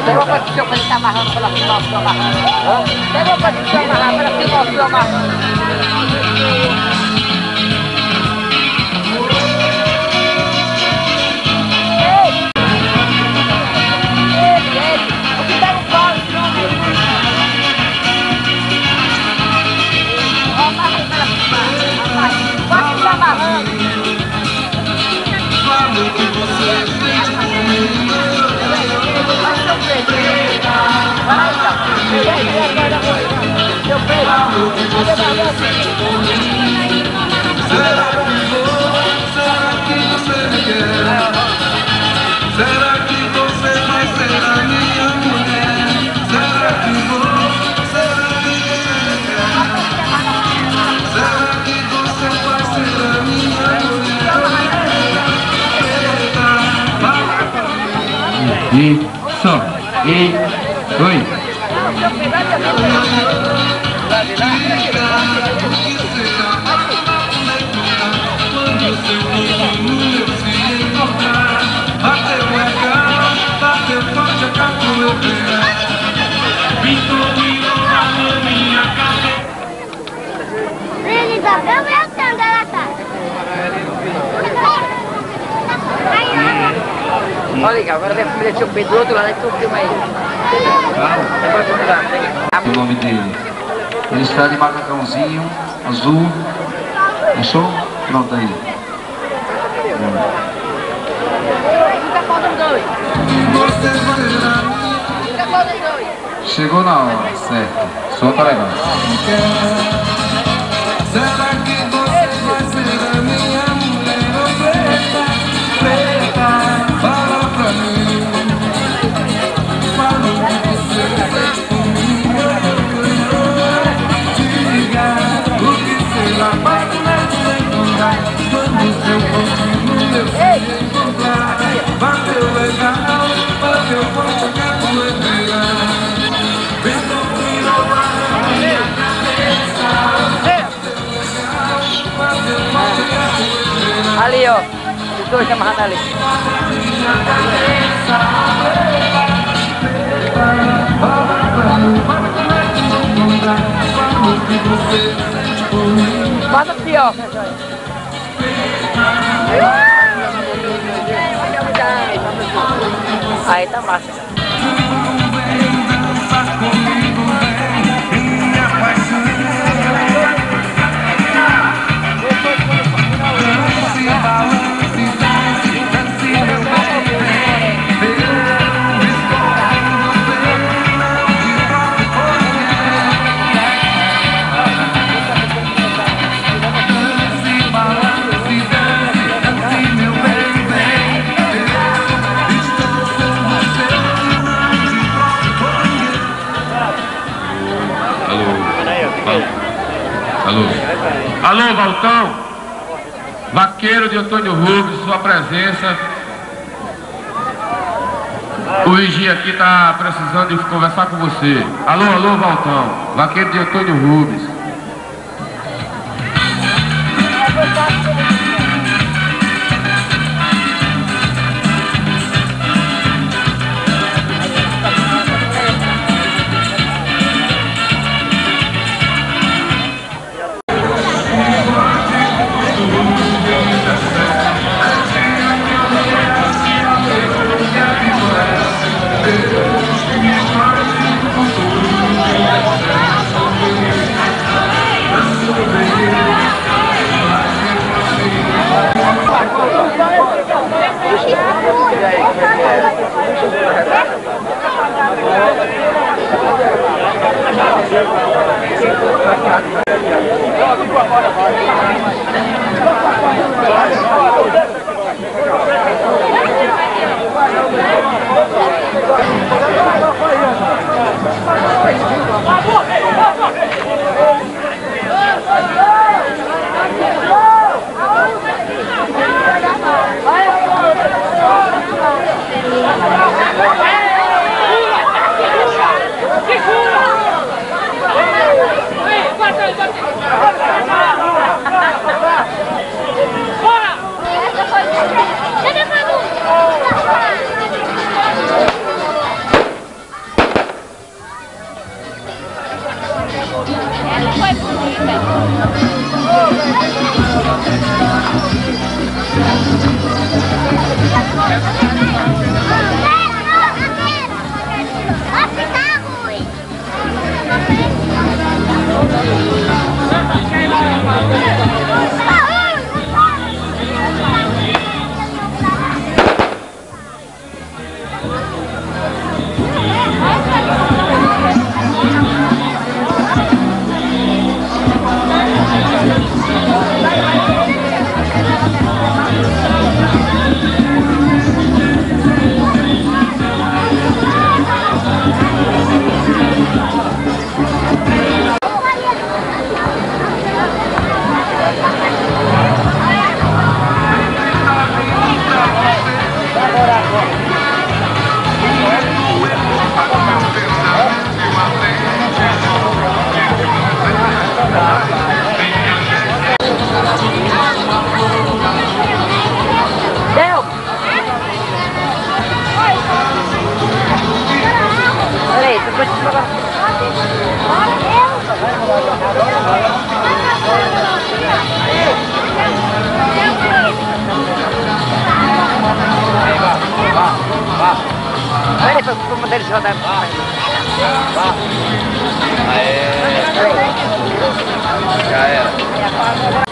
Pega uma posição pra ele estar amarrando pela final do amarrando. Pega uma posição amarrando pela final do amarrando. E só, e oi. Olha, agora vem a família de Tio Pedro do outro lado, tu filma aí. O nome dele. Ele está de macacãozinho, azul. Achou? Pronto aí. Fica faltando dois. Fica faltando dois. Chegou na hora, certo. Solta legal. Será que você vai ser a minha mulher preta? Preta, fala pra mim. Fala o que você fez por mim. Diga o que será, mas não é de encontrar. Quando seu corpo no meu se encontrar. Bateu legal, bateu forte a capoeira. Então virou a minha cabeça. Ali, ó. Os dois amarrando ali. Faz aqui, ó. Aí tá massa. Alô, Valtão, vaqueiro de Antônio Rubens, sua presença. O vigia aqui tá precisando de conversar com você. Alô, alô, Valtão, vaqueiro de Antônio Rubens. Peraí, pra mandar eles rodar. Aê. Já era.